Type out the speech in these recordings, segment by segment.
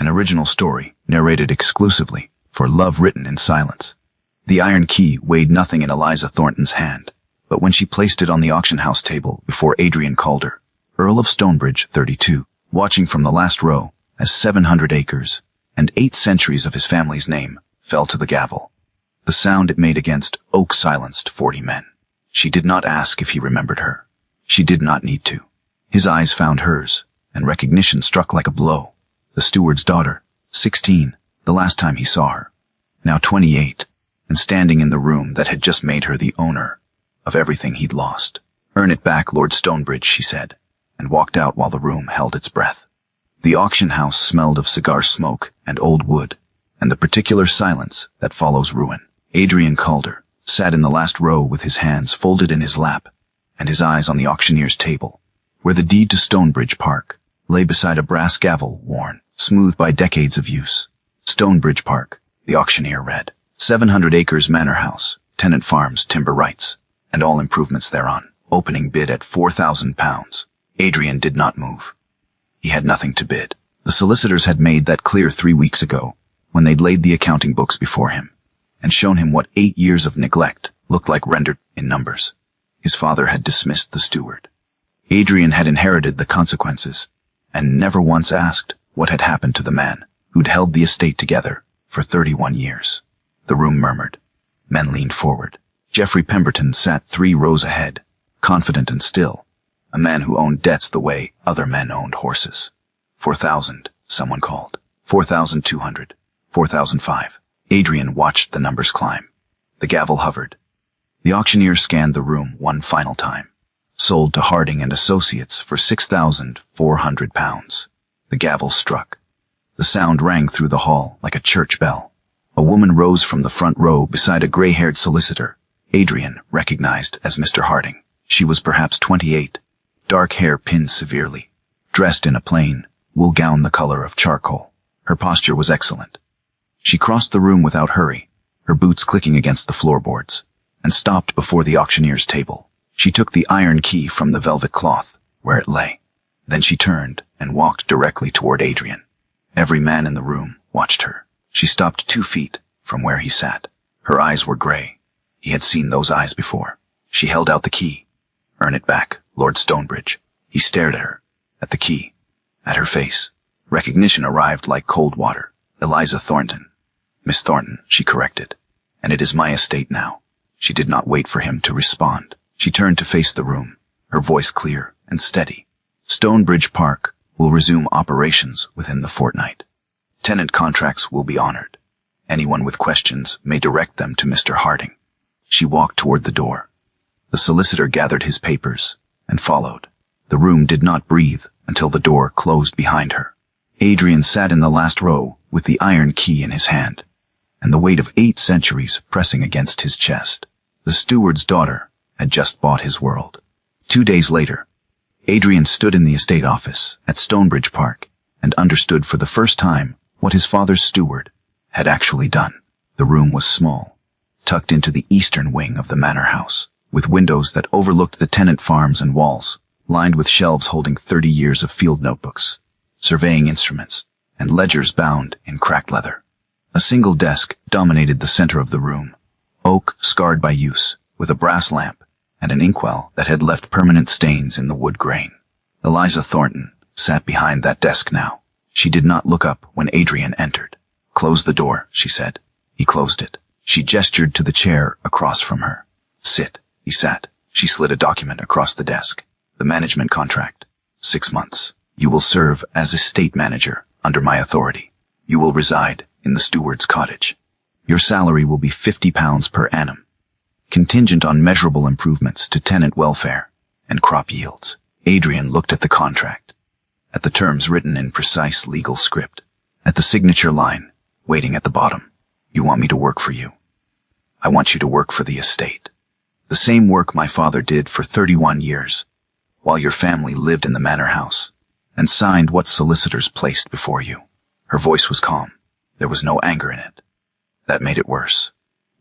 an original story narrated exclusively for Love Written in Silence. The iron key weighed nothing in Eliza Thornton's hand, but when she placed it on the auction house table before Adrian Calder, Earl of Stonebridge, 32, watching from the last row as 700 acres and 8 centuries of his family's name fell to the gavel. The sound it made against oak silenced 40 men. She did not ask if he remembered her. She did not need to. His eyes found hers, and recognition struck like a blow. The steward's daughter, 16, the last time he saw her. Now 28, and standing in the room that had just made her the owner of everything he'd lost. "Earn it back, Lord Stonebridge," she said, and walked out while the room held its breath. The auction house smelled of cigar smoke and old wood, and the particular silence that follows ruin. Adrian Calder sat in the last row with his hands folded in his lap and his eyes on the auctioneer's table, where the deed to Stonebridge Park lay beside a brass gavel worn, smooth by decades of use. Stonebridge Park, the auctioneer read. 700 acres manor house, tenant farms, timber rights, and all improvements thereon. Opening bid at £4,000. Adrian did not move. He had nothing to bid. The solicitors had made that clear 3 weeks ago, when they'd laid the accounting books before him, and shown him what 8 years of neglect looked like rendered in numbers. His father had dismissed the steward. Adrian had inherited the consequences, and never once asked what had happened to the man who'd held the estate together for 31 years. The room murmured. Men leaned forward. Geoffrey Pemberton sat 3 rows ahead, confident and still, a man who owned debts the way other men owned horses. 4,000, someone called. 4,200. 4,005. Adrian watched the numbers climb. The gavel hovered. The auctioneer scanned the room one final time. Sold to Harding and Associates for £6,400. The gavel struck. The sound rang through the hall like a church bell. A woman rose from the front row beside a gray-haired solicitor Adrian recognized as Mr. Harding. She was perhaps 28, dark hair pinned severely, dressed in a plain, wool gown the color of charcoal. Her posture was excellent. She crossed the room without hurry, her boots clicking against the floorboards, and stopped before the auctioneer's table. She took the iron key from the velvet cloth, where it lay. Then she turned and walked directly toward Adrian. Every man in the room watched her. She stopped 2 feet from where he sat. Her eyes were gray. He had seen those eyes before. She held out the key. "Earn it back, Lord Stonebridge." He stared at her, at the key, at her face. Recognition arrived like cold water. "Eliza Thornton." "Miss Thornton," she corrected. "And it is my estate now." She did not wait for him to respond. She turned to face the room, her voice clear and steady. "Stonebridge Park will resume operations within the fortnight. Tenant contracts will be honored. Anyone with questions may direct them to Mr. Harding." She walked toward the door. The solicitor gathered his papers and followed. The room did not breathe until the door closed behind her. Adrian sat in the last row with the iron key in his hand, and the weight of 8 centuries pressing against his chest. The steward's daughter had just bought his world. 2 days later, Adrian stood in the estate office at Stonebridge Park and understood for the first time what his father's steward had actually done. The room was small, tucked into the eastern wing of the manor house, with windows that overlooked the tenant farms and walls, lined with shelves holding 30 years of field notebooks, surveying instruments, and ledgers bound in cracked leather. A single desk dominated the center of the room, oak scarred by use, with a brass lamp and an inkwell that had left permanent stains in the wood grain. Eliza Thornton sat behind that desk now. She did not look up when Adrian entered. "Close the door," she said. He closed it. She gestured to the chair across from her. "Sit." He sat. She slid a document across the desk. "The management contract. 6 months. You will serve as estate manager under my authority. You will reside in the steward's cottage. Your salary will be £50 per annum, contingent on measurable improvements to tenant welfare and crop yields." Adrian looked at the contract, at the terms written in precise legal script, at the signature line waiting at the bottom. "You want me to work for you? I want you to work for the estate. The same work my father did for 31 years, while your family lived in the manor house, and signed what solicitors placed before you." Her voice was calm. There was no anger in it. That made it worse.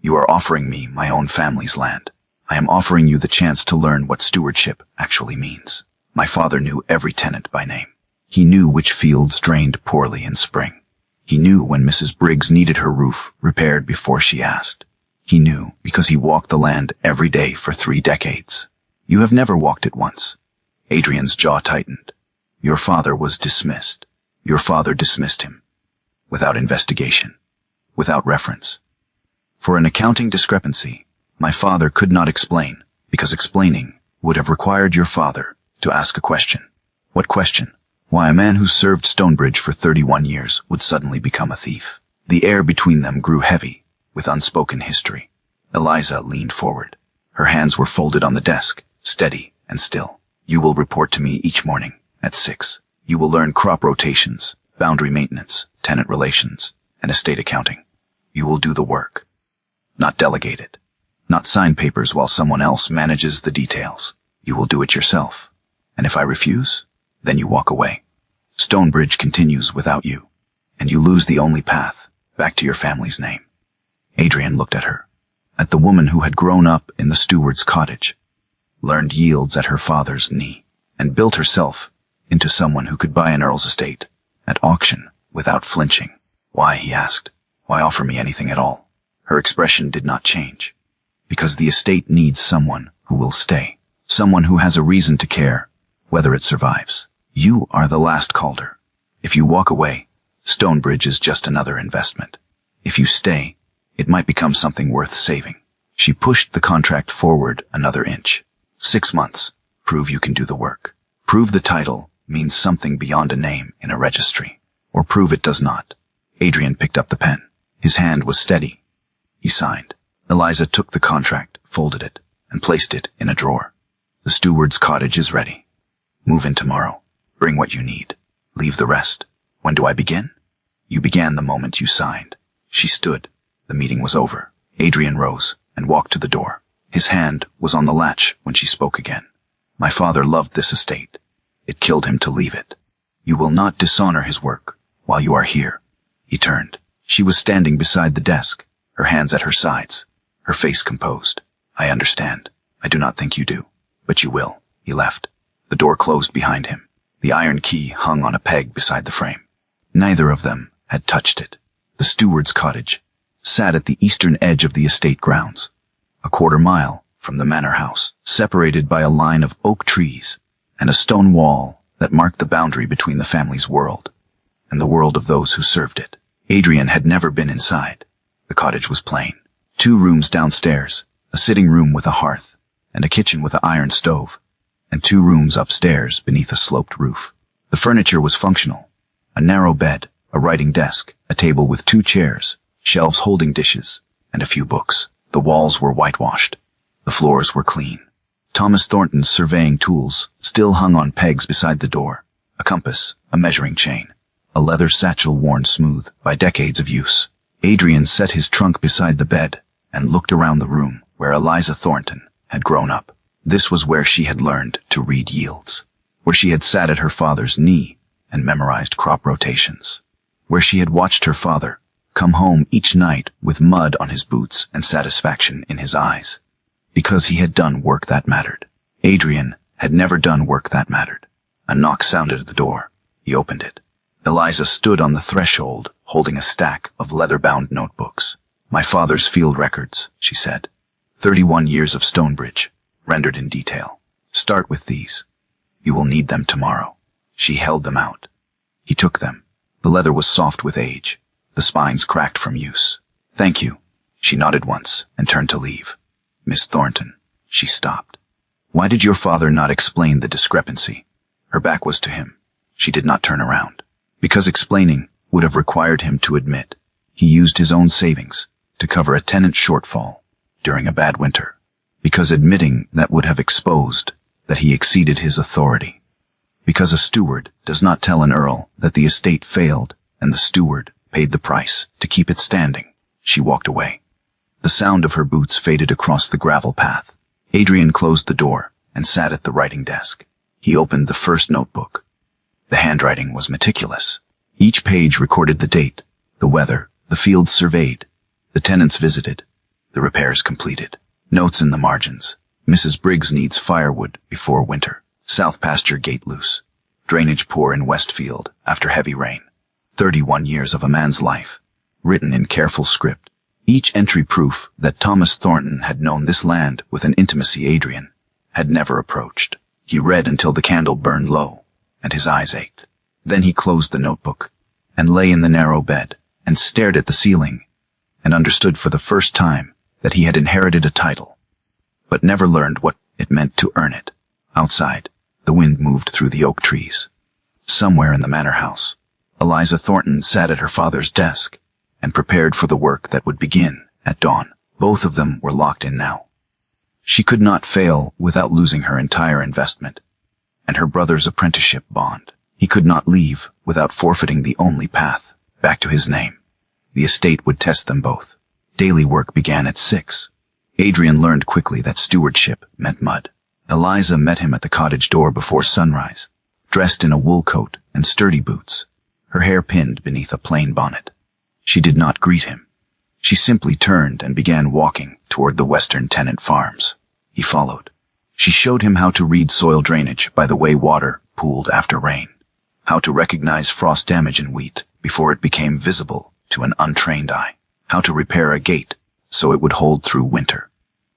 "You are offering me my own family's land. I am offering you the chance to learn what stewardship actually means." My father knew every tenant by name. He knew which fields drained poorly in spring. He knew when Mrs. Briggs needed her roof repaired before she asked. He knew because he walked the land every day for 3 decades. You have never walked it once. Adrian's jaw tightened. Your father was dismissed. Your father dismissed him. Without investigation. Without reference. For an accounting discrepancy, my father could not explain, because explaining would have required your father to ask a question. What question? Why a man who served Stonebridge for 31 years would suddenly become a thief. The air between them grew heavy with unspoken history. Eliza leaned forward. Her hands were folded on the desk, steady and still. You will report to me each morning at 6. You will learn crop rotations, boundary maintenance, tenant relations, and estate accounting. You will do the work. Not delegate it. Not sign papers while someone else manages the details. You will do it yourself. And if I refuse, then you walk away. Stonebridge continues without you, and you lose the only path back to your family's name. Adrian looked at her, at the woman who had grown up in the steward's cottage, learned yields at her father's knee, and built herself into someone who could buy an earl's estate at auction without flinching. Why, he asked. Why offer me anything at all? Her expression did not change. Because the estate needs someone who will stay, someone who has a reason to care, whether it survives. You are the last Calder. If you walk away, Stonebridge is just another investment. If you stay, it might become something worth saving. She pushed the contract forward another inch. 6 months. Prove you can do the work. Prove the title means something beyond a name in a registry. Or prove it does not. Adrian picked up the pen. His hand was steady. He signed. Eliza took the contract, folded it, and placed it in a drawer. The steward's cottage is ready. Move in tomorrow. Bring what you need. Leave the rest. When do I begin? You began the moment you signed. She stood. The meeting was over. Adrian rose and walked to the door. His hand was on the latch when she spoke again. My father loved this estate. It killed him to leave it. You will not dishonor his work while you are here. He turned. She was standing beside the desk, her hands at her sides, her face composed. I understand. I do not think you do. But you will. He left. The door closed behind him. The iron key hung on a peg beside the frame. Neither of them had touched it. The steward's cottage sat at the eastern edge of the estate grounds, a quarter mile from the manor house, separated by a line of oak trees and a stone wall that marked the boundary between the family's world and the world of those who served it. Adrian had never been inside. The cottage was plain. 2 rooms downstairs, a sitting room with a hearth, and a kitchen with an iron stove, and 2 rooms upstairs beneath a sloped roof. The furniture was functional. A narrow bed, a writing desk, a table with 2 chairs, shelves holding dishes, and a few books. The walls were whitewashed. The floors were clean. Thomas Thornton's surveying tools still hung on pegs beside the door. A compass, a measuring chain, a leather satchel worn smooth by decades of use. Adrian set his trunk beside the bed and looked around the room where Eliza Thornton had grown up. This was where she had learned to read yields, where she had sat at her father's knee and memorized crop rotations, where she had watched her father come home each night with mud on his boots and satisfaction in his eyes, because he had done work that mattered. Adrian had never done work that mattered. A knock sounded at the door. He opened it. Eliza stood on the threshold, holding a stack of leather-bound notebooks. My father's field records, she said. 31 years of Stonebridge, rendered in detail. Start with these. You will need them tomorrow. She held them out. He took them. The leather was soft with age. The spines cracked from use. Thank you. She nodded once and turned to leave. Miss Thornton. She stopped. Why did your father not explain the discrepancy? Her back was to him. She did not turn around. Because explaining would have required him to admit he used his own savings to cover a tenant shortfall during a bad winter. Because admitting that would have exposed that he exceeded his authority. Because a steward does not tell an earl that the estate failed and the steward paid the price to keep it standing. She walked away. The sound of her boots faded across the gravel path. Adrian closed the door and sat at the writing desk. He opened the first notebook. The handwriting was meticulous. Each page recorded the date, the weather, the fields surveyed, the tenants visited, the repairs completed. Notes in the margins. Mrs. Briggs needs firewood before winter. South pasture gate loose. Drainage poor in west field after heavy rain. 31 years of a man's life, written in careful script. Each entry proof that Thomas Thornton had known this land with an intimacy Adrian had never approached. He read until the candle burned low, and his eyes ached. Then he closed the notebook, and lay in the narrow bed, and stared at the ceiling, and understood for the first time that he had inherited a title, but never learned what it meant to earn it. Outside, the wind moved through the oak trees. Somewhere in the manor house, Eliza Thornton sat at her father's desk and prepared for the work that would begin at dawn. Both of them were locked in now. She could not fail without losing her entire investment and her brother's apprenticeship bond. He could not leave without forfeiting the only path back to his name. The estate would test them both. Daily work began at 6. Adrian learned quickly that stewardship meant mud. Eliza met him at the cottage door before sunrise, dressed in a wool coat and sturdy boots, her hair pinned beneath a plain bonnet. She did not greet him. She simply turned and began walking toward the western tenant farms. He followed. She showed him how to read soil drainage by the way water pooled after rain, how to recognize frost damage in wheat before it became visible to an untrained eye, how to repair a gate so it would hold through winter,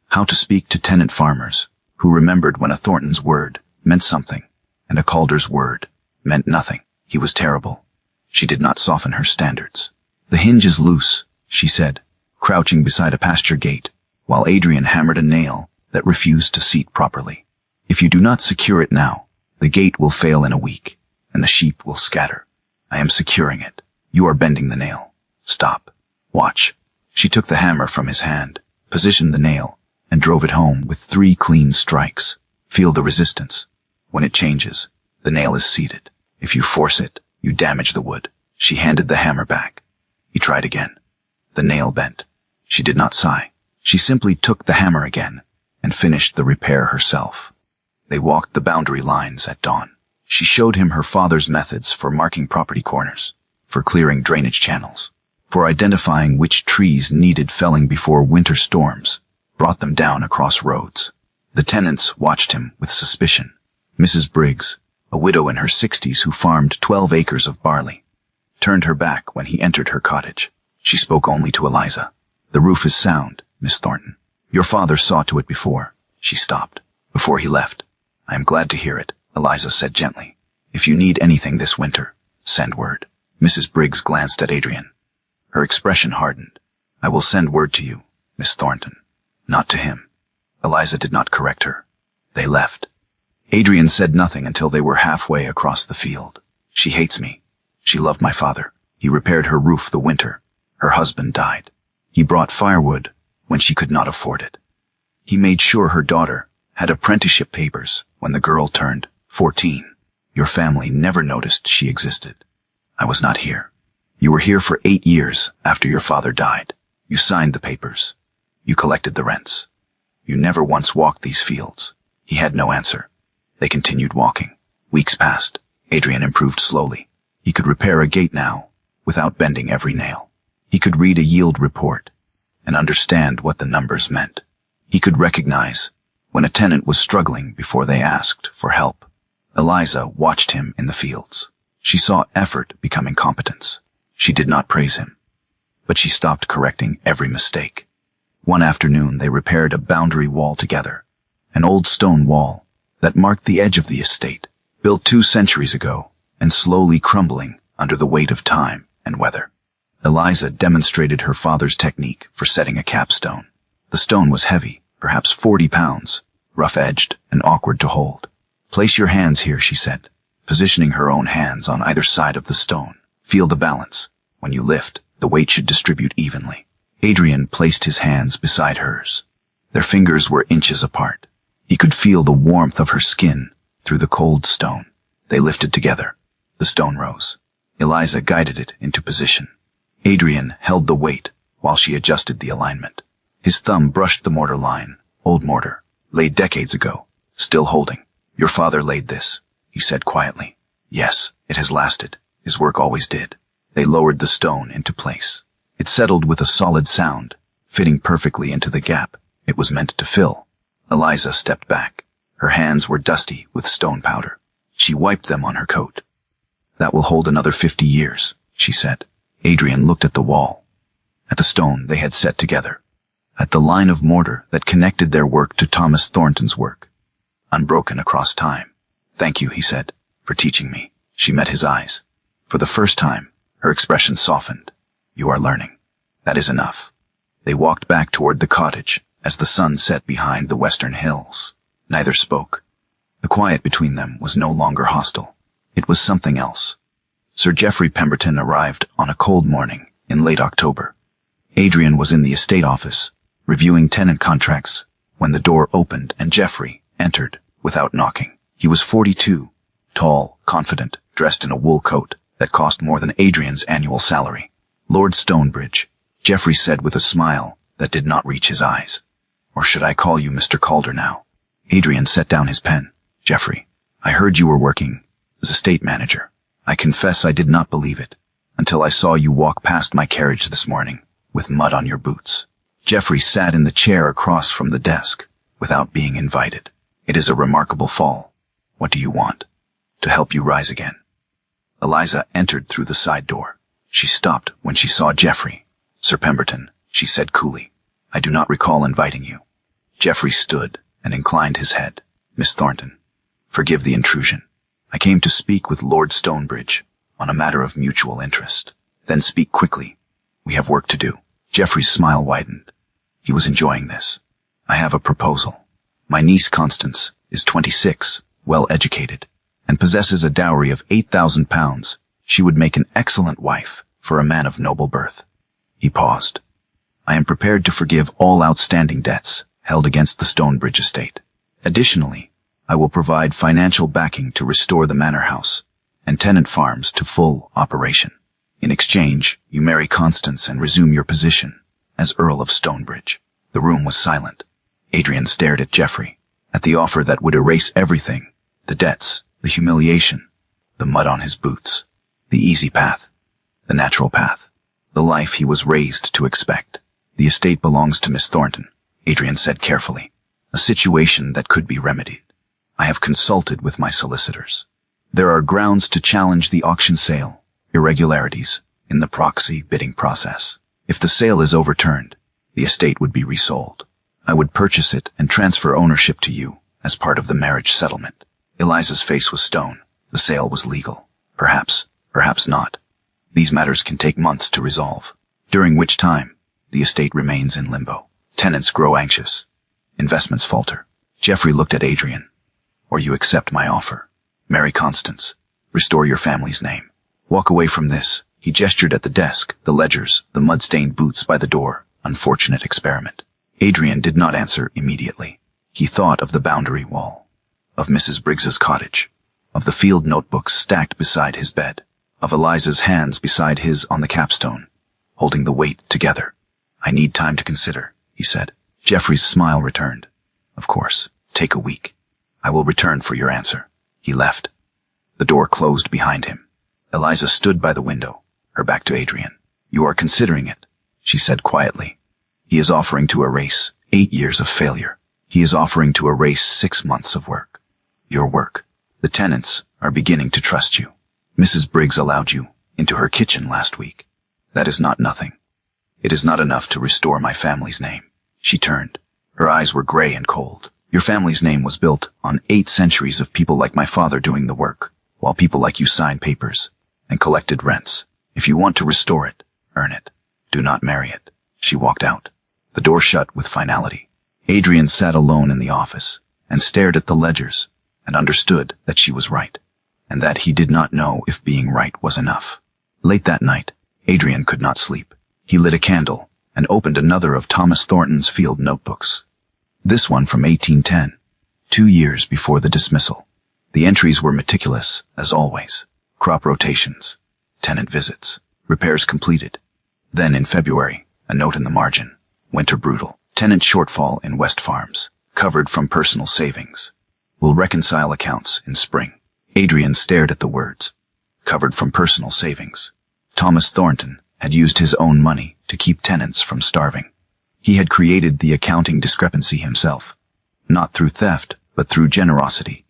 how to speak to tenant farmers who remembered when a Thornton's word meant something and a Calder's word meant nothing. He was terrible. She did not soften her standards. "The hinge is loose," she said, crouching beside a pasture gate, while Adrian hammered a nail that refused to seat properly. "If you do not secure it now, the gate will fail in a week, and the sheep will scatter. I am securing it. You are bending the nail. Stop. Watch." She took the hammer from his hand, positioned the nail, and drove it home with 3 clean strikes. "Feel the resistance. When it changes, the nail is seated. If you force it, you damage the wood." She handed the hammer back. He tried again. The nail bent. She did not sigh. She simply took the hammer again and finished the repair herself. They walked the boundary lines at dawn. She showed him her father's methods for marking property corners, for clearing drainage channels, for identifying which trees needed felling before winter storms brought them down across roads. The tenants watched him with suspicion. Mrs. Briggs, a widow in her 60s who farmed 12 acres of barley, turned her back when he entered her cottage. She spoke only to Eliza. "The roof is sound, Miss Thornton. Your father saw to it before." She stopped before he left. "I am glad to hear it," Eliza said gently. "If you need anything this winter, send word." Mrs. Briggs glanced at Adrian. Her expression hardened. "I will send word to you, Miss Thornton, not to him." Eliza did not correct her. They left. Adrian said nothing until they were halfway across the field. "She hates me. She loved my father. He repaired her roof the winter. Her husband died. He brought firewood when she could not afford it. He made sure her daughter had apprenticeship papers when the girl turned 14. Your family never noticed she existed. I was not here. You were here for 8 years after your father died. You signed the papers. You collected the rents. You never once walked these fields." He had no answer. They continued walking. Weeks passed. Adrian improved slowly. He could repair a gate now, without bending every nail. He could read a yield report and understand what the numbers meant. He could recognize when a tenant was struggling before they asked for help. Eliza watched him in the fields. She saw effort becoming competence. She did not praise him, but she stopped correcting every mistake. One afternoon they repaired a boundary wall together, an old stone wall that marked the edge of the estate, built 2 centuries ago and slowly crumbling under the weight of time and weather. Eliza demonstrated her father's technique for setting a capstone. The stone was heavy, perhaps 40 pounds, rough-edged and awkward to hold. "Place your hands here," she said, positioning her own hands on either side of the stone. "Feel the balance. When you lift, the weight should distribute evenly." Adrian placed his hands beside hers. Their fingers were inches apart. He could feel the warmth of her skin through the cold stone. They lifted together. The stone rose. Eliza guided it into position. Adrian held the weight while she adjusted the alignment. His thumb brushed the mortar line, old mortar, laid decades ago, still holding. "Your father laid this," he said quietly. "Yes, it has lasted. His work always did." They lowered the stone into place. It settled with a solid sound, fitting perfectly into the gap it was meant to fill. Eliza stepped back. Her hands were dusty with stone powder. She wiped them on her coat. "That will hold another 50 years, she said. Adrian looked at the wall, at the stone they had set together, at the line of mortar that connected their work to Thomas Thornton's work, unbroken across time. "Thank you," he said, "for teaching me." She met his eyes. For the first time, her expression softened. "You are learning. That is enough." They walked back toward the cottage as the sun set behind the western hills. Neither spoke. The quiet between them was no longer hostile. It was something else. Sir Geoffrey Pemberton arrived on a cold morning in late October. Adrian was in the estate office, reviewing tenant contracts, when the door opened and Geoffrey entered without knocking. He was 42, tall, confident, dressed in a wool coat that cost more than Adrian's annual salary. "Lord Stonebridge," Geoffrey said with a smile that did not reach his eyes. "Or should I call you Mr. Calder now?" Adrian set down his pen. "Geoffrey, I heard you were working as estate manager. I confess I did not believe it until I saw you walk past my carriage this morning with mud on your boots." Geoffrey sat in the chair across from the desk without being invited. "It is a remarkable fall. What do you want? To help you rise again." Eliza entered through the side door. She stopped when she saw Geoffrey. "Sir Pemberton," she said coolly, "I do not recall inviting you." Geoffrey stood and inclined his head. "Miss Thornton, forgive the intrusion. I came to speak with Lord Stonebridge on a matter of mutual interest." "Then speak quickly. We have work to do." Geoffrey's smile widened. He was enjoying this. "I have a proposal. My niece Constance is 26, well-educated, and possesses a dowry of £8,000. She would make an excellent wife for a man of noble birth." He paused. "I am prepared to forgive all outstanding debts held against the Stonebridge estate. Additionally, I will provide financial backing to restore the manor house and tenant farms to full operation. In exchange, you marry Constance and resume your position as Earl of Stonebridge." The room was silent. Adrian stared at Geoffrey, at the offer that would erase everything, the debts, the humiliation, the mud on his boots, the easy path, the natural path, the life he was raised to expect. "The estate belongs to Miss Thornton," Adrian said carefully, "a situation that could be remedied. I have consulted with my solicitors. There are grounds to challenge the auction sale, irregularities in the proxy bidding process. If the sale is overturned, the estate would be resold. I would purchase it and transfer ownership to you as part of the marriage settlement." Eliza's face was stone. The sale was legal. Perhaps, perhaps not. These matters can take months to resolve, during which time the estate remains in limbo. Tenants grow anxious. Investments falter. Geoffrey looked at Adrian. "Or you accept my offer. Marry Constance. Restore your family's name. Walk away from this." He gestured at the desk, the ledgers, the mud-stained boots by the door. Unfortunate experiment. Adrian did not answer immediately. He thought of the boundary wall, of Mrs. Briggs's cottage, of the field notebooks stacked beside his bed, of Eliza's hands beside his on the capstone, holding the weight together. "I need time to consider," he said. Geoffrey's smile returned. "Of course. Take a week. I will return for your answer." He left. The door closed behind him. Eliza stood by the window, her back to Adrian. "You are considering it," she said quietly. "He is offering to erase 8 years of failure. He is offering to erase 6 months of work. Your work. The tenants are beginning to trust you. Mrs. Briggs allowed you into her kitchen last week. That is not nothing. It is not enough to restore my family's name." She turned. Her eyes were gray and cold. "Your family's name was built on 8 centuries of people like my father doing the work, while people like you signed papers and collected rents. If you want to restore it, earn it. Do not marry it." She walked out. The door shut with finality. Adrian sat alone in the office and stared at the ledgers and understood that she was right, and that he did not know if being right was enough. Late that night, Adrian could not sleep. He lit a candle and opened another of Thomas Thornton's field notebooks. This one from 1810, 2 years before the dismissal. The entries were meticulous, as always. Crop rotations, tenant visits, repairs completed. Then in February, a note in the margin. Winter brutal. Tenant shortfall in West Farms. Covered from personal savings. Will reconcile accounts in spring. Adrian stared at the words. Covered from personal savings. Thomas Thornton had used his own money to keep tenants from starving. He had created the accounting discrepancy himself. Not through theft, but through generosity.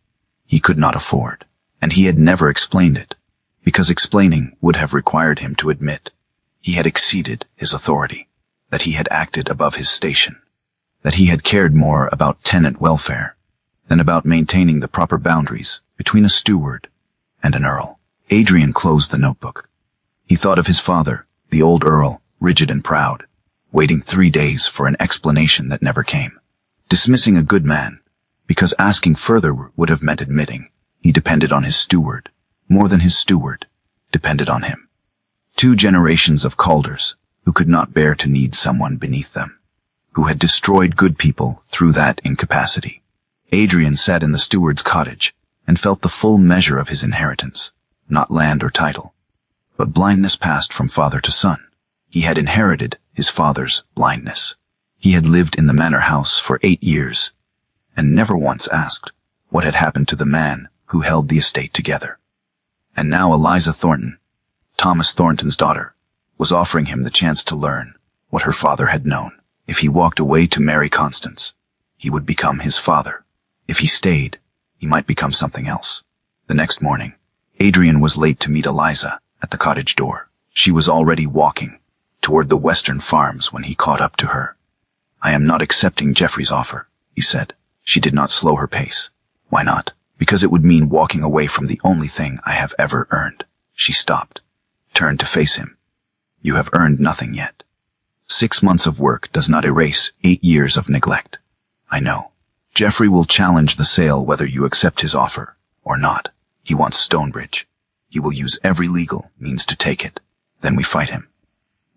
He could not afford, and he had never explained it. because explaining would have required him to admit he had exceeded his authority, that he had acted above his station, that he had cared more about tenant welfare than about maintaining the proper boundaries between a steward and an earl. Adrian closed the notebook. He thought of his father, the old earl, rigid and proud, waiting 3 days for an explanation that never came, dismissing a good man, because asking further would have meant admitting he depended on his steward, more than his steward depended on him. 2 generations of Calders who could not bear to need someone beneath them, who had destroyed good people through that incapacity. Adrian sat in the steward's cottage and felt the full measure of his inheritance, not land or title, but blindness passed from father to son. He had inherited his father's blindness. He had lived in the manor house for 8 years and never once asked what had happened to the man who held the estate together. And now Eliza Thornton, Thomas Thornton's daughter, was offering him the chance to learn what her father had known. If he walked away to marry Constance, he would become his father. If he stayed, he might become something else. The next morning, Adrian was late to meet Eliza at the cottage door. She was already walking toward the western farms when he caught up to her. "I am not accepting Geoffrey's offer," he said. She did not slow her pace. "Why not?" "Because it would mean walking away from the only thing I have ever earned." She stopped, turned to face him. "You have earned nothing yet. 6 months of work does not erase 8 years of neglect. I know. Geoffrey will challenge the sale whether you accept his offer or not. He wants Stonebridge. He will use every legal means to take it. Then we fight him."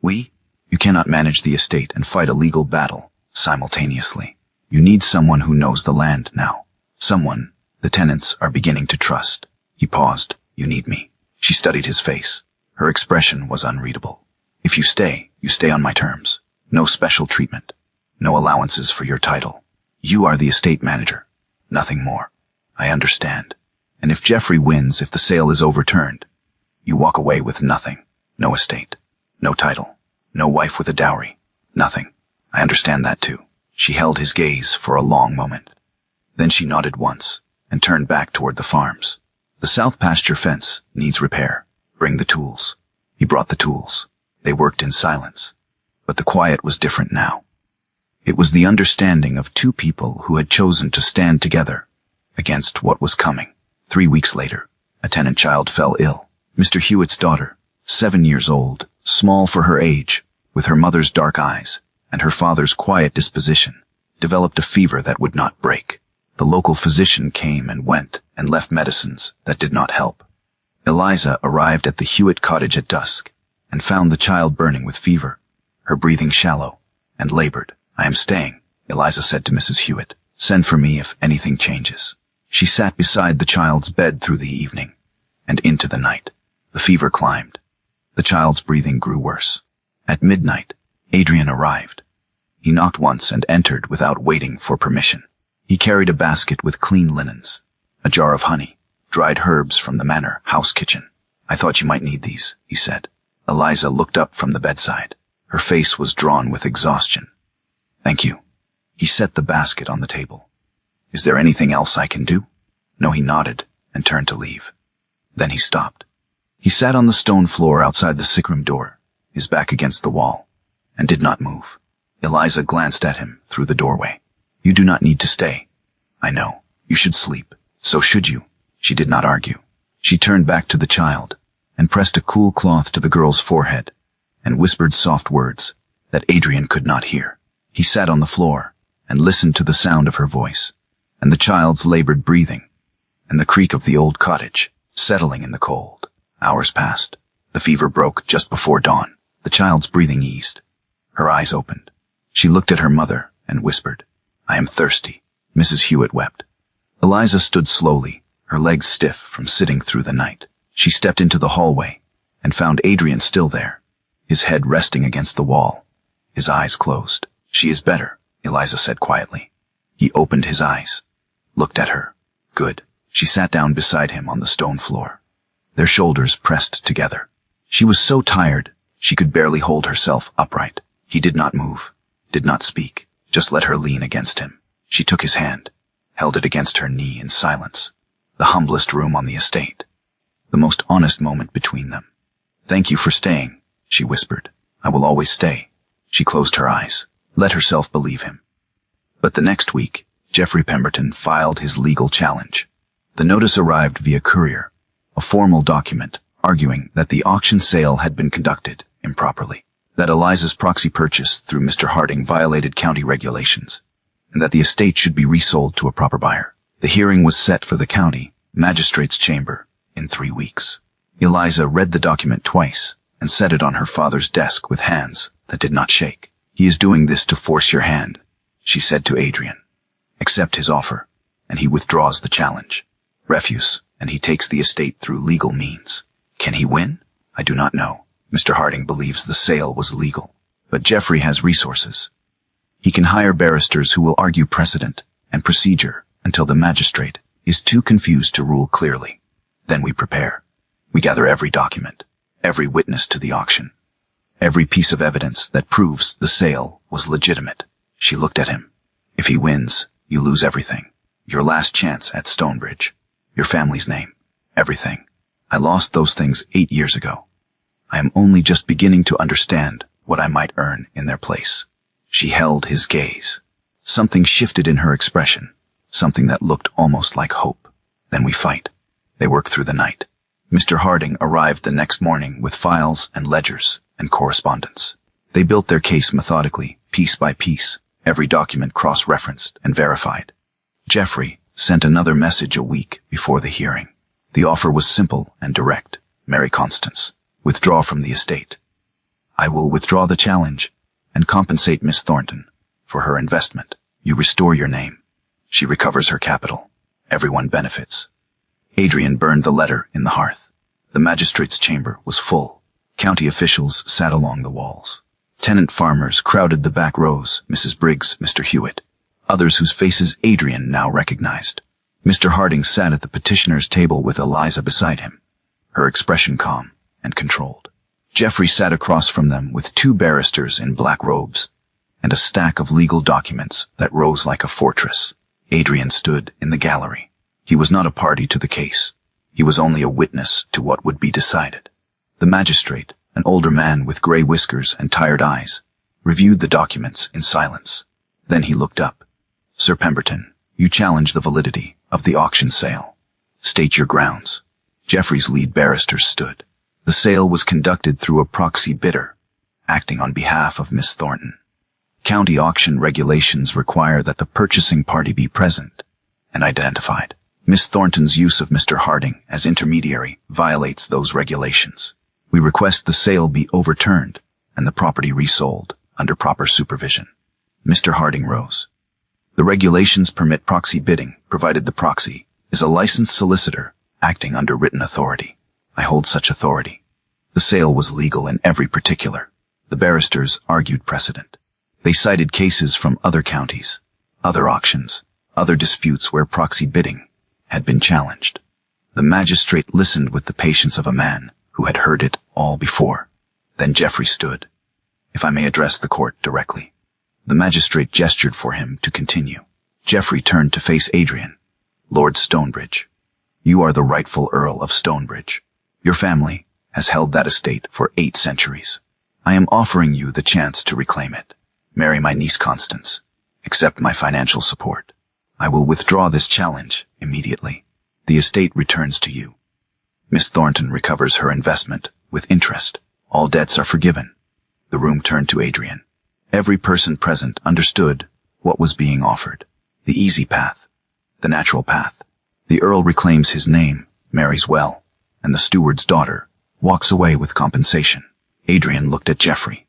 "We? You cannot manage the estate and fight a legal battle simultaneously. You need someone who knows the land now. Someone the tenants are beginning to trust." He paused. "You need me." She studied his face. Her expression was unreadable. "If you stay on my terms. No special treatment. No allowances for your title. You are the estate manager. Nothing more. I understand. And if Geoffrey wins, if the sale is overturned, you walk away with nothing. No estate. No title. No wife with a dowry. Nothing. I understand that too." She held his gaze for a long moment. Then she nodded once and turned back toward the farms. "The south pasture fence needs repair. Bring the tools." He brought the tools. They worked in silence. But the quiet was different now. It was the understanding of 2 people who had chosen to stand together against what was coming. 3 weeks later, a tenant child fell ill. Mr. Hewitt's daughter, 7 years old, small for her age, with her mother's dark eyes and her father's quiet disposition, developed a fever that would not break. The local physician came and went and left medicines that did not help. Eliza arrived at the Hewitt cottage at dusk and found the child burning with fever, her breathing shallow, and labored. "I am staying," Eliza said to Mrs. Hewitt. "Send for me if anything changes." She sat beside the child's bed through the evening and into the night. The fever climbed. The child's breathing grew worse. At midnight, Adrian arrived. He knocked once and entered without waiting for permission. He carried a basket with clean linens, a jar of honey, dried herbs from the manor house kitchen. "I thought you might need these," he said. Eliza looked up from the bedside. Her face was drawn with exhaustion. "Thank you." He set the basket on the table. "Is there anything else I can do?" "No," he nodded and turned to leave. Then he stopped. He sat on the stone floor outside the sickroom door, his back against the wall, and did not move. Eliza glanced at him through the doorway. "You do not need to stay. I know. You should sleep. So should you." She did not argue. She turned back to the child and pressed a cool cloth to the girl's forehead and whispered soft words that Adrian could not hear. He sat on the floor and listened to the sound of her voice and the child's labored breathing and the creak of the old cottage settling in the cold. Hours passed. The fever broke just before dawn. The child's breathing eased. Her eyes opened. She looked at her mother and whispered, "I am thirsty." Mrs. Hewitt wept. Eliza stood slowly, her legs stiff from sitting through the night. She stepped into the hallway and found Adrian still there, his head resting against the wall, his eyes closed. "She is better," Eliza said quietly. He opened his eyes, looked at her. "Good." She sat down beside him on the stone floor, their shoulders pressed together. She was so tired, she could barely hold herself upright. He did not move, did not speak, just let her lean against him. She took his hand, held it against her knee in silence. The humblest room on the estate. the most honest moment between them. "Thank you for staying," she whispered. "I will always stay." She closed her eyes, let herself believe him. But the next week, Jeffrey Pemberton filed his legal challenge. The notice arrived via courier, a formal document arguing that the auction sale had been conducted improperly, that Eliza's proxy purchase through Mr. Harding violated county regulations, and that the estate should be resold to a proper buyer. The hearing was set for the county magistrate's chamber in 3 weeks. Eliza read the document twice and set it on her father's desk with hands that did not shake. "He is doing this to force your hand," she said to Adrian. "Accept his offer, and he withdraws the challenge. Refuse, and he takes the estate through legal means. Can he win? I do not know. Mr. Harding believes the sale was legal, but Jeffrey has resources. He can hire barristers who will argue precedent and procedure until the magistrate is too confused to rule clearly. Then we prepare. We gather every document, every witness to the auction, every piece of evidence that proves the sale was legitimate." She looked at him. "If he wins, you lose everything. Your last chance at Stonebridge, your family's name, everything. I lost those things 8 years ago. I am only just beginning to understand what I might earn in their place." She held his gaze. Something shifted in her expression, something that looked almost like hope. "Then we fight." They worked through the night. Mr. Harding arrived the next morning with files and ledgers and correspondence. They built their case methodically, piece by piece, every document cross-referenced and verified. Jeffrey sent another message a week before the hearing. The offer was simple and direct. "Marry Constance. Withdraw from the estate. I will withdraw the challenge and compensate Miss Thornton for her investment. You restore your name. She recovers her capital. Everyone benefits." Adrian burned the letter in the hearth. The magistrate's chamber was full. County officials sat along the walls. Tenant farmers crowded the back rows, Mrs. Briggs, Mr. Hewitt, others whose faces Adrian now recognized. Mr. Harding sat at the petitioner's table with Eliza beside him, her expression calm and controlled. Jeffrey sat across from them with 2 barristers in black robes and a stack of legal documents that rose like a fortress. Adrian stood in the gallery. He was not a party to the case. He was only a witness to what would be decided. The magistrate, an older man with gray whiskers and tired eyes, reviewed the documents in silence. Then he looked up. "Sir Pemberton, you challenge the validity of the auction sale. State your grounds." Jeffrey's lead barrister stood. "The sale was conducted through a proxy bidder, acting on behalf of Miss Thornton. County auction regulations require that the purchasing party be present and identified. Miss Thornton's use of Mr. Harding as intermediary violates those regulations. We request the sale be overturned and the property resold under proper supervision." Mr. Harding rose. "The regulations permit proxy bidding, provided the proxy is a licensed solicitor acting under written authority. I hold such authority. The sale was legal in every particular." The barristers argued precedent. They cited cases from other counties, other auctions, other disputes where proxy bidding had been challenged. The magistrate listened with the patience of a man who had heard it all before. Then Jeffrey stood. "If I may address the court directly." The magistrate gestured for him to continue. Jeffrey turned to face Adrian. "Lord Stonebridge, you are the rightful Earl of Stonebridge. Your family has held that estate for 8 centuries. I am offering you the chance to reclaim it. Marry my niece Constance. Accept my financial support. I will withdraw this challenge immediately. The estate returns to you. Miss Thornton recovers her investment with interest. All debts are forgiven." The room turned to Adrian. Every person present understood what was being offered. The easy path, the natural path. The Earl reclaims his name, marries well, and the steward's daughter walks away with compensation. Adrian looked at Jeffrey,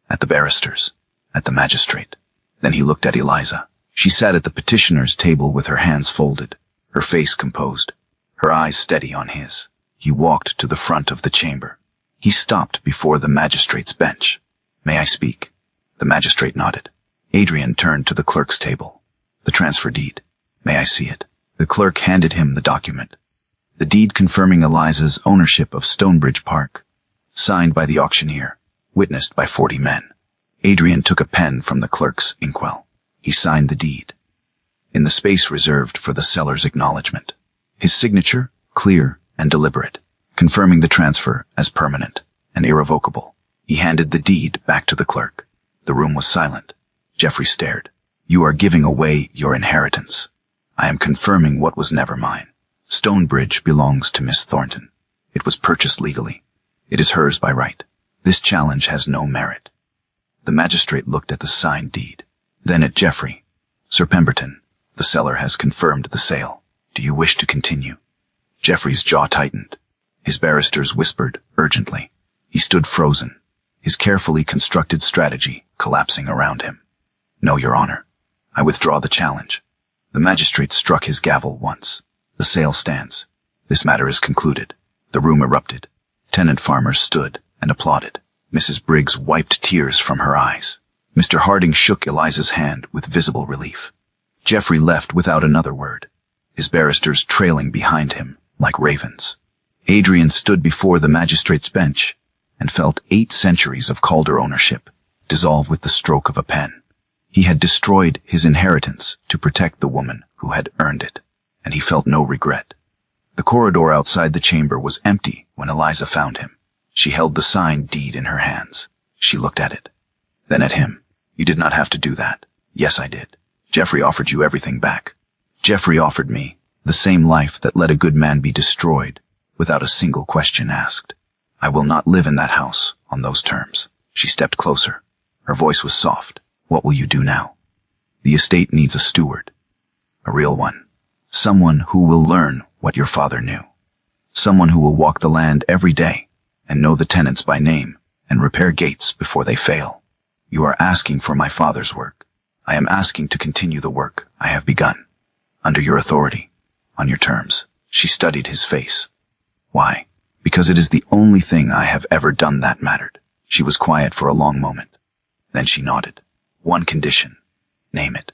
at the barristers, at the magistrate. Then he looked at Eliza. She sat at the petitioner's table with her hands folded, her face composed, her eyes steady on his. He walked to the front of the chamber. He stopped before the magistrate's bench. "May I speak?" The magistrate nodded. Adrian turned to the clerk's table. "The transfer deed. May I see it?" The clerk handed him the document. The deed confirming Eliza's ownership of Stonebridge Park, signed by the auctioneer, witnessed by 40 men. Adrian took a pen from the clerk's inkwell. He signed the deed, in the space reserved for the seller's acknowledgement. His signature, clear and deliberate, confirming the transfer as permanent and irrevocable. He handed the deed back to the clerk. The room was silent. Jeffrey stared. "You are giving away your inheritance. I am confirming what was never mine. Stonebridge belongs to Miss Thornton. It was purchased legally. It is hers by right. This challenge has no merit." The magistrate looked at the signed deed, then at Jeffrey. "Sir Pemberton, the seller has confirmed the sale. Do you wish to continue?" Jeffrey's jaw tightened. His barristers whispered urgently. He stood frozen, his carefully constructed strategy collapsing around him. "No, Your Honor. I withdraw the challenge." The magistrate struck his gavel once. "The sale stands. This matter is concluded." The room erupted. Tenant farmers stood and applauded. Mrs. Briggs wiped tears from her eyes. Mr. Harding shook Eliza's hand with visible relief. Jeffrey left without another word, his barristers trailing behind him like ravens. Adrian stood before the magistrate's bench and felt 8 centuries of Calder ownership dissolve with the stroke of a pen. He had destroyed his inheritance to protect the woman who had earned it, and he felt no regret. The corridor outside the chamber was empty when Eliza found him. She held the signed deed in her hands. She looked at it, then at him. "You did not have to do that." "Yes, I did. Jeffrey offered you everything back. Jeffrey offered me the same life that let a good man be destroyed without a single question asked. I will not live in that house on those terms." She stepped closer. Her voice was soft. "What will you do now?" "The estate needs a steward. A real one. Someone who will learn what your father knew. Someone who will walk the land every day and know the tenants by name and repair gates before they fail. You are asking for my father's work. I am asking to continue the work I have begun. Under your authority. On your terms." She studied his face. "Why?" "Because it is the only thing I have ever done that mattered." She was quiet for a long moment. Then she nodded. "One condition. Name it.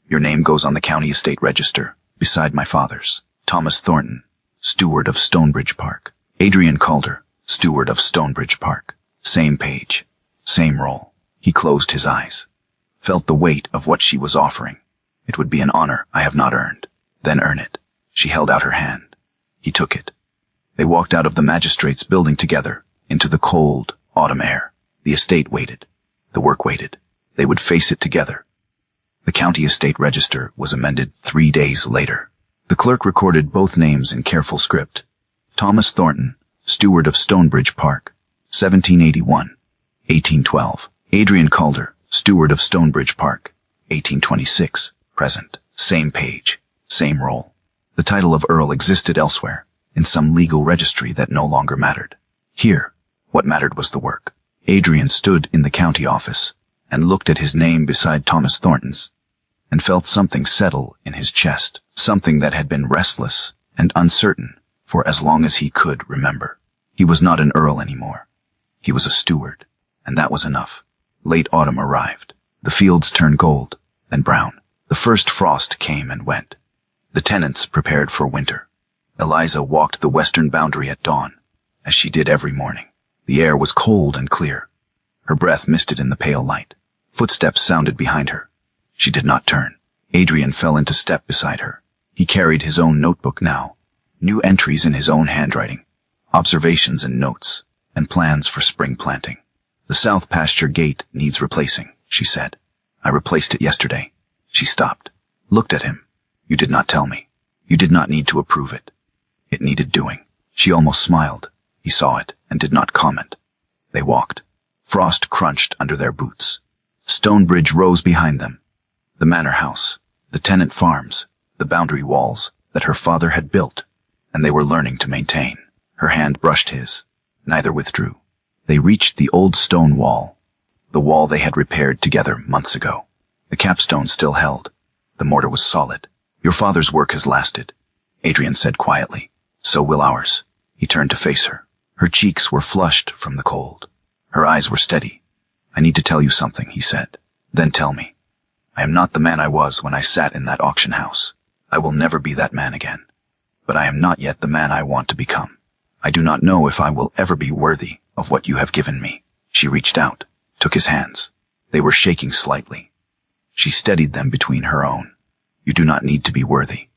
Your name goes on the county estate register, beside my father's. Thomas Thornton, steward of Stonebridge Park. Adrian Calder, steward of Stonebridge Park. Same page. Same role." He closed his eyes, felt the weight of what she was offering. "It would be an honor I have not earned." "Then earn it." She held out her hand. He took it. They walked out of the magistrate's building together, into the cold, autumn air. The estate waited. The work waited. They would face it together. The county estate register was amended 3 days later. The clerk recorded both names in careful script. Thomas Thornton, steward of Stonebridge Park, 1781, 1812. Adrian Calder, steward of Stonebridge Park, 1826, present. Same page, same role. The title of Earl existed elsewhere, in some legal registry that no longer mattered. Here, what mattered was the work. Adrian stood in the county office and looked at his name beside Thomas Thornton's and felt something settle in his chest, something that had been restless and uncertain for as long as he could remember. He was not an earl anymore. He was a steward, and that was enough. Late autumn arrived. The fields turned gold, then brown. The first frost came and went. The tenants prepared for winter. Eliza walked the western boundary at dawn, as she did every morning. The air was cold and clear. Her breath misted in the pale light. Footsteps sounded behind her. She did not turn. Adrian fell into step beside her. He carried his own notebook now, new entries in his own handwriting, observations and notes, and plans for spring planting. "The south pasture gate needs replacing," she said. "I replaced it yesterday." She stopped, looked at him. "You did not tell me. You did not need to approve it. It needed doing." She almost smiled. He saw it and did not comment. They walked. Frost crunched under their boots. Stonebridge rose behind them. The manor house, the tenant farms, the boundary walls that her father had built, and they were learning to maintain. Her hand brushed his. Neither withdrew. They reached the old stone wall, the wall they had repaired together months ago. The capstone still held. The mortar was solid. "Your father's work has lasted," Adrian said quietly. "So will ours." He turned to face her. Her cheeks were flushed from the cold. Her eyes were steady. "I need to tell you something," he said. "Then tell me. I am not the man I was when I sat in that auction house. I will never be that man again. But I am not yet the man I want to become. I do not know if I will ever be worthy of what you have given me." She reached out, took his hands. They were shaking slightly. She steadied them between her own. "You do not need to be worthy.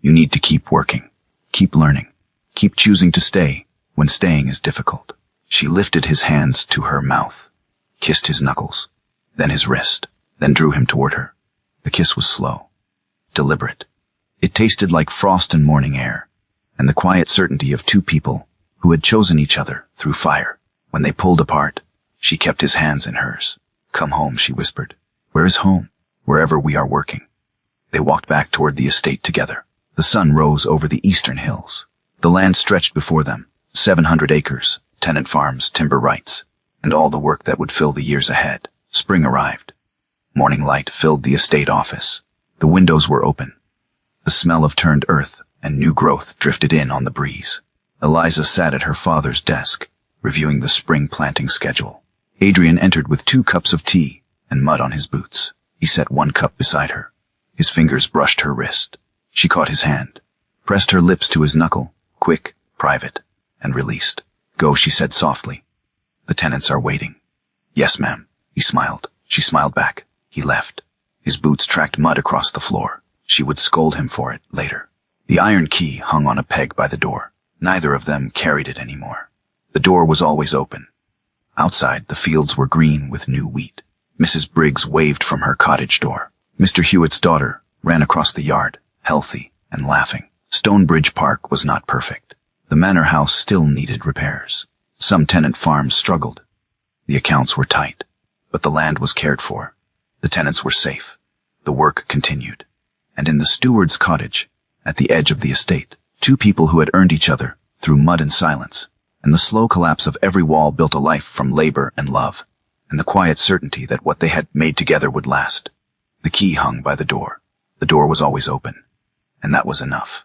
You need to keep working, keep learning, keep choosing to stay when staying is difficult. She lifted his hands to her mouth, kissed his knuckles, then his wrist, then drew him toward her. The kiss was slow, deliberate. It tasted like frost and morning air, and the quiet certainty of two people who had chosen each other through fire. When they pulled apart, she kept his hands in hers. "Come home," she whispered. "Where is home?" "Wherever we are working." They walked back toward the estate together. The sun rose over the eastern hills. The land stretched before them, 700 acres, tenant farms, timber rights, and all the work that would fill the years ahead. Spring arrived. Morning light filled the estate office. The windows were open. The smell of turned earth and new growth drifted in on the breeze. Eliza sat at her father's desk, reviewing the spring planting schedule. Adrian entered with 2 cups of tea and mud on his boots. He set 1 cup beside her. His fingers brushed her wrist. She caught his hand, pressed her lips to his knuckle, quick, private, and released. "Go," she said softly. "The tenants are waiting." "Yes, ma'am." He smiled. She smiled back. He left. His boots tracked mud across the floor. She would scold him for it later. The iron key hung on a peg by the door. Neither of them carried it anymore. The door was always open. Outside, the fields were green with new wheat. Mrs. Briggs waved from her cottage door. Mr. Hewitt's daughter ran across the yard, healthy and laughing. Stonebridge Park was not perfect. The manor house still needed repairs. Some tenant farms struggled. The accounts were tight, but the land was cared for. The tenants were safe. The work continued. And in the steward's cottage, at the edge of the estate, 2 people who had earned each other through mud and silence, and the slow collapse of every wall built a life from labor and love, and the quiet certainty that what they had made together would last. The key hung by the door. The door was always open, and that was enough.